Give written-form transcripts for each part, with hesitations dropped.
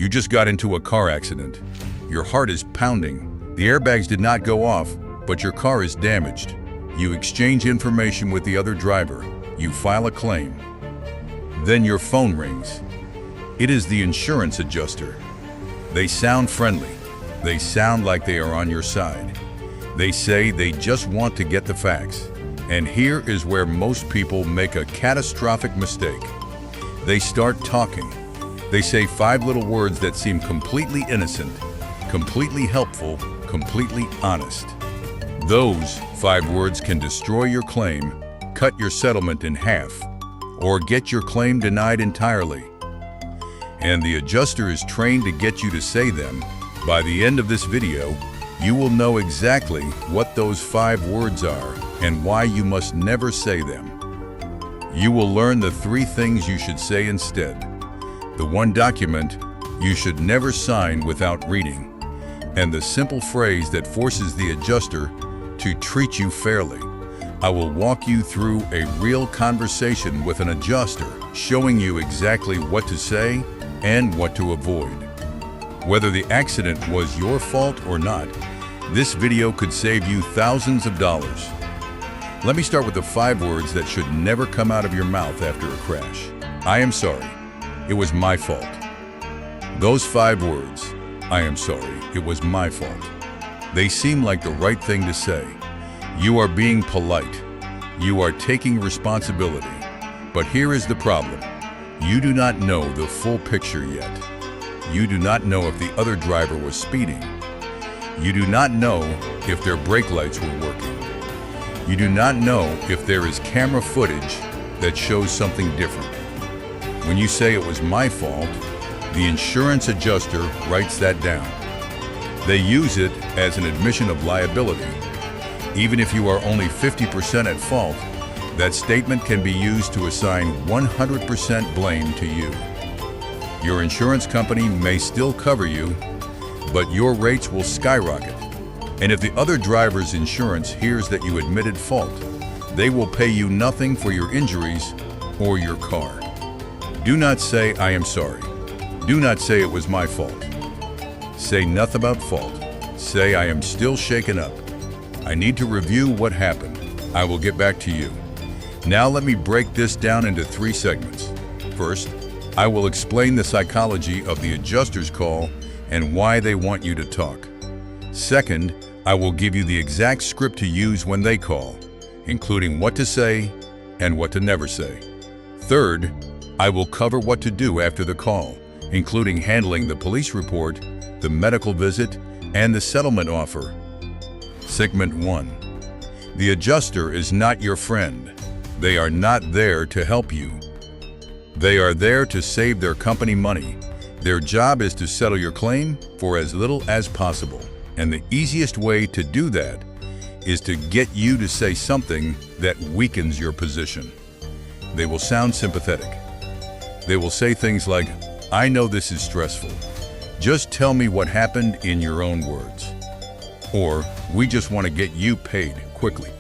You just got into a car accident. Your heart is pounding. The airbags did not go off, but your car is damaged. You exchange information with the other driver. You file a claim. Then your phone rings. It is the insurance adjuster. They sound friendly. They sound like they are on your side. They say they just want to get the facts. And here is where most people make a catastrophic mistake. They start talking. They say 5 little words that seem completely innocent, completely helpful, completely honest. Those 5 words can destroy your claim, cut your settlement in half, or get your claim denied entirely. And the adjuster is trained to get you to say them. By the end of this video, you will know exactly what those 5 words are and why you must never say them. You will learn the 3 things you should say instead. The 1 document you should never sign without reading, and the simple phrase that forces the adjuster to treat you fairly. I will walk you through a real conversation with an adjuster, showing you exactly what to say and what to avoid. Whether the accident was your fault or not, this video could save you thousands of dollars. Let me start with the 5 words that should never come out of your mouth after a crash. I am sorry. It was my fault. Those 5 words, I am sorry, it was my fault. They seem like the right thing to say. You are being polite. You are taking responsibility. But here is the problem. You do not know the full picture yet. You do not know if the other driver was speeding. You do not know if their brake lights were working. You do not know if there is camera footage that shows something different. When you say it was my fault, the insurance adjuster writes that down. They use it as an admission of liability. Even if you are only 50% at fault, that statement can be used to assign 100% blame to you. Your insurance company may still cover you, but your rates will skyrocket. And if the other driver's insurance hears that you admitted fault, they will pay you nothing for your injuries or your car. Do not say, I am sorry. Do not say it was my fault. Say nothing about fault. Say, I am still shaken up. I need to review what happened. I will get back to you. Now let me break this down into 3 segments. First, I will explain the psychology of the adjuster's call and why they want you to talk. Second, I will give you the exact script to use when they call, including what to say and what to never say. Third, I will cover what to do after the call, including handling the police report, the medical visit, and the settlement offer. Segment 1. The adjuster is not your friend. They are not there to help you. They are there to save their company money. Their job is to settle your claim for as little as possible. And the easiest way to do that is to get you to say something that weakens your position. They will sound sympathetic. They will say things like, I know this is stressful. Just tell me what happened in your own words. Or, we just want to get you paid quickly.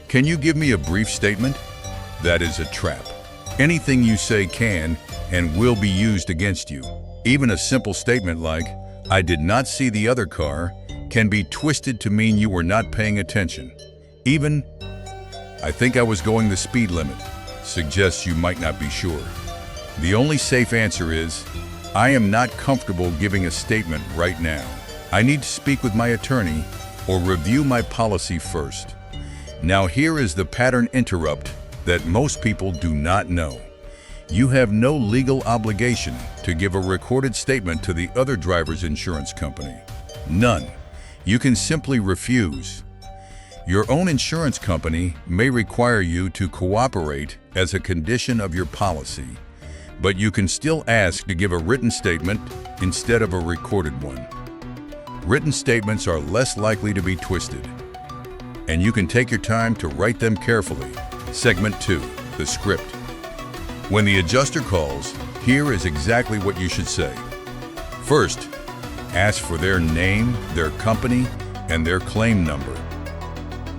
Can you give me a brief statement? That is a trap. Anything you say can and will be used against you. Even a simple statement like, I did not see the other car, can be twisted to mean you were not paying attention. Even, I think I was going the speed limit, suggests you might not be sure. The only safe answer is, I am not comfortable giving a statement right now. I need to speak with my attorney or review my policy first. Now here is the pattern interrupt that most people do not know. You have no legal obligation to give a recorded statement to the other driver's insurance company. None. You can simply refuse. Your own insurance company may require you to cooperate as a condition of your policy, but you can still ask to give a written statement instead of a recorded one. Written statements are less likely to be twisted, and you can take your time to write them carefully. Segment 2, the script. When the adjuster calls, here is exactly what you should say. First, ask for their name, their company, and their claim number.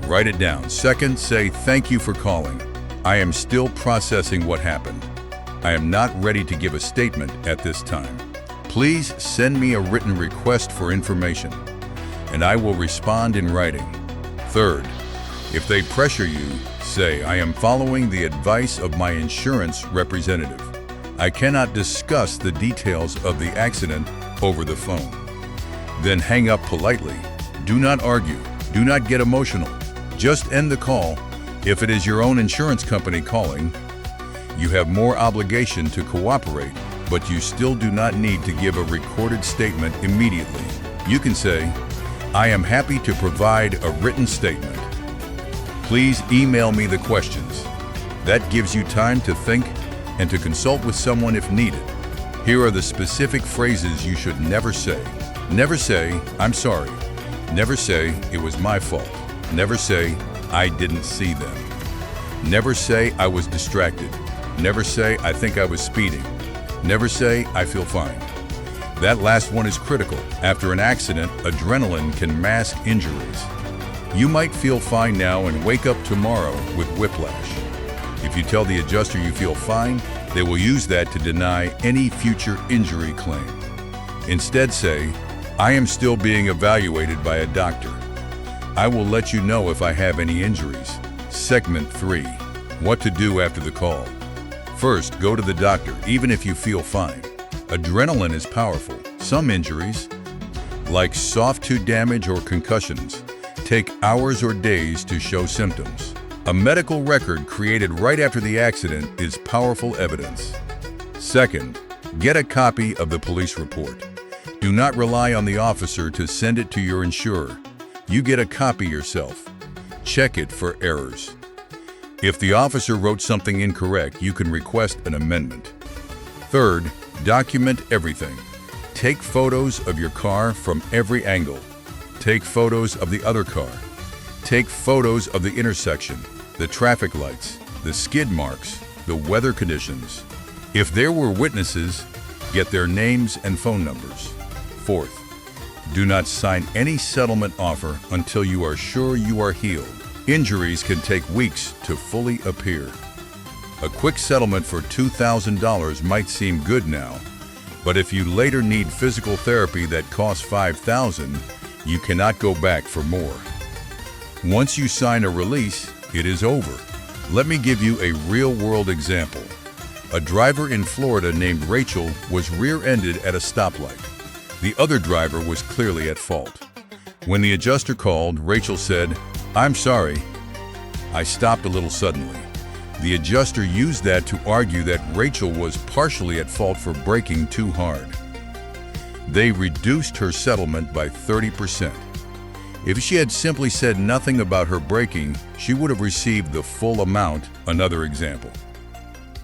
Write it down. Second, say, thank you for calling. I am still processing what happened. I am not ready to give a statement at this time. Please send me a written request for information, and I will respond in writing. Third, if they pressure you, say, I am following the advice of my insurance representative. I cannot discuss the details of the accident over the phone. Then hang up politely. Do not argue. Do not get emotional. Just end the call. If it is your own insurance company calling, you have more obligation to cooperate, but you still do not need to give a recorded statement immediately. You can say, I am happy to provide a written statement. Please email me the questions. That gives you time to think and to consult with someone if needed. Here are the specific phrases you should never say. Never say, I'm sorry. Never say, it was my fault. Never say, I didn't see them. Never say, I was distracted. Never say, I think I was speeding. Never say, I feel fine. That last one is critical. After an accident, adrenaline can mask injuries. You might feel fine now and wake up tomorrow with whiplash. If you tell the adjuster you feel fine, they will use that to deny any future injury claim. Instead say, I am still being evaluated by a doctor. I will let you know if I have any injuries. Segment 3. What to do after the call. First, go to the doctor, even if you feel fine. Adrenaline is powerful. Some injuries, like soft tissue damage or concussions, take hours or days to show symptoms. A medical record created right after the accident is powerful evidence. Second, get a copy of the police report. Do not rely on the officer to send it to your insurer. You get a copy yourself. Check it for errors. If the officer wrote something incorrect, you can request an amendment. Third, document everything. Take photos of your car from every angle. Take photos of the other car. Take photos of the intersection, the traffic lights, the skid marks, the weather conditions. If there were witnesses, get their names and phone numbers. Fourth, do not sign any settlement offer until you are sure you are healed. Injuries can take weeks to fully appear. A quick settlement for $2,000 might seem good now, but if you later need physical therapy that costs $5,000, you cannot go back for more. Once you sign a release, it is over. Let me give you a real-world example. A driver in Florida named Rachel was rear-ended at a stoplight. The other driver was clearly at fault. When the adjuster called, Rachel said, I'm sorry, I stopped a little suddenly. The adjuster used that to argue that Rachel was partially at fault for braking too hard. They reduced her settlement by 30%. If she had simply said nothing about her braking, she would have received the full amount. Another example.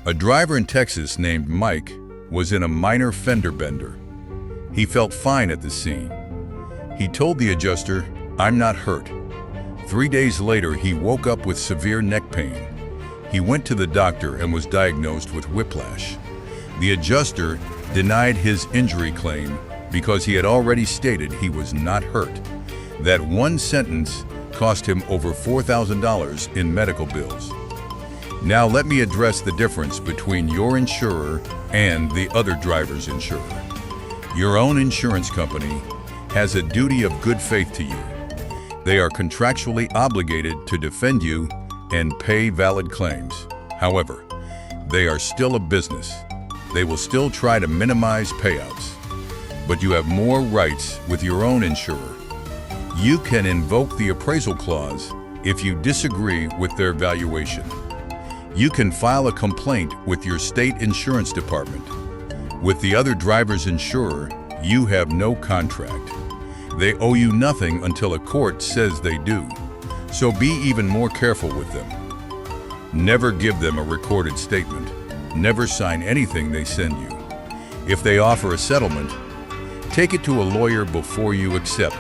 A driver in Texas named Mike was in a minor fender bender. He felt fine at the scene. He told the adjuster, I'm not hurt. 3 days later, he woke up with severe neck pain. He went to the doctor and was diagnosed with whiplash. The adjuster denied his injury claim because he had already stated he was not hurt. That one sentence cost him over $4,000 in medical bills. Now let me address the difference between your insurer and the other driver's insurer. Your own insurance company has a duty of good faith to you. They are contractually obligated to defend you and pay valid claims. However, they are still a business. They will still try to minimize payouts. But you have more rights with your own insurer. You can invoke the appraisal clause if you disagree with their valuation. You can file a complaint with your state insurance department. With the other driver's insurer, you have no contract. They owe you nothing until a court says they do. So be even more careful with them. Never give them a recorded statement. Never sign anything they send you. If they offer a settlement, take it to a lawyer before you accept.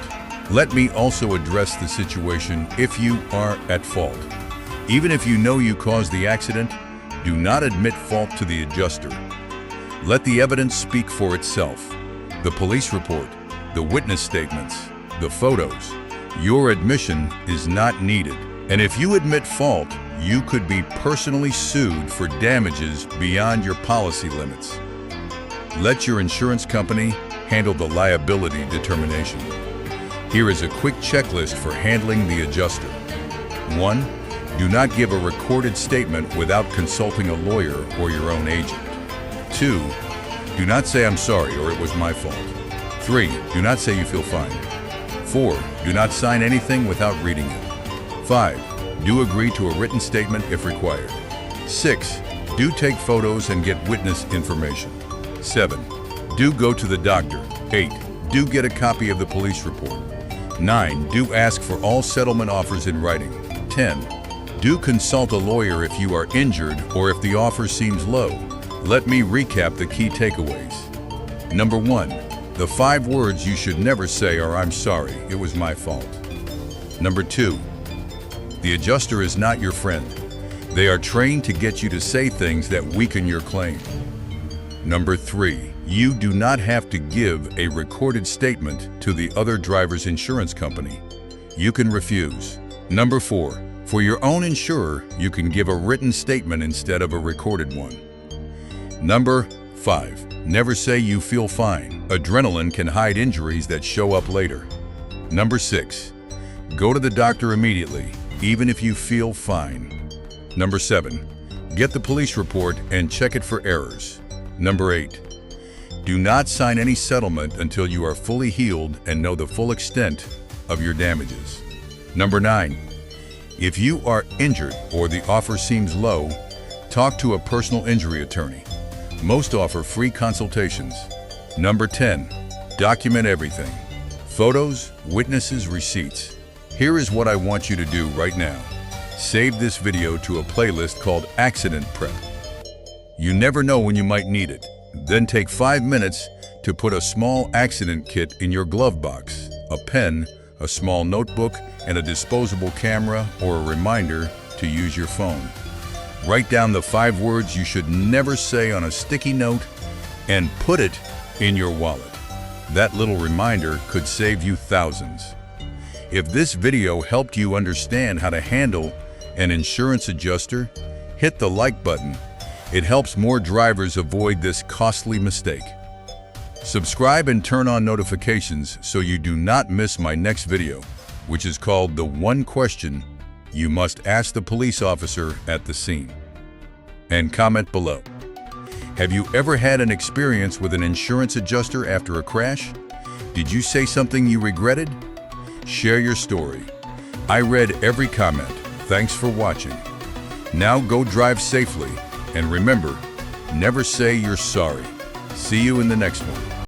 Let me also address the situation if you are at fault. Even if you know you caused the accident, do not admit fault to the adjuster. Let the evidence speak for itself. The police report, the witness statements, the photos. Your admission is not needed. And if you admit fault, you could be personally sued for damages beyond your policy limits. Let your insurance company handle the liability determination. Here is a quick checklist for handling the adjuster. 1. Do not give a recorded statement without consulting a lawyer or your own agent. 2. Do not say "I'm sorry" or "it was my fault." 3. Do not say you feel fine. 4. Do not sign anything without reading it. 5. Do agree to a written statement if required. 6. Do take photos and get witness information. 7. Do go to the doctor. 8. Do get a copy of the police report. 9. Do ask for all settlement offers in writing. 10. Do consult a lawyer if you are injured or if the offer seems low. Let me recap the key takeaways. Number 1. The 5 words you should never say are "I'm sorry, it was my fault." Number 2. The adjuster is not your friend. They are trained to get you to say things that weaken your claim. Number 3. You do not have to give a recorded statement to the other driver's insurance company. You can refuse. Number 4. For your own insurer, you can give a written statement instead of a recorded one. Number 5. Never say you feel fine. Adrenaline can hide injuries that show up later. Number 6. Go to the doctor immediately, even if you feel fine. Number 7. Get the police report and check it for errors. Number 8. Do not sign any settlement until you are fully healed and know the full extent of your damages. Number 9. If you are injured or the offer seems low, talk to a personal injury attorney. Most offer free consultations. Number 10. Document everything. Photos, witnesses, receipts. Here is what I want you to do right now. Save this video to a playlist called Accident Prep. You never know when you might need it. Then take 5 minutes to put a small accident kit in your glove box, a pen, a small notebook, and a disposable camera or a reminder to use your phone. Write down the 5 words you should never say on a sticky note and put it in your wallet. That little reminder could save you thousands. If this video helped you understand how to handle an insurance adjuster, hit the like button. It helps more drivers avoid this costly mistake. Subscribe and turn on notifications so you do not miss my next video, which is called "The One Question You Must Ask the Police Officer at the Scene." And comment below. Have you ever had an experience with an insurance adjuster after a crash? Did you say something you regretted? Share your story. I read every comment. Thanks for watching. Now go drive safely, and remember, never say you're sorry. See you in the next one.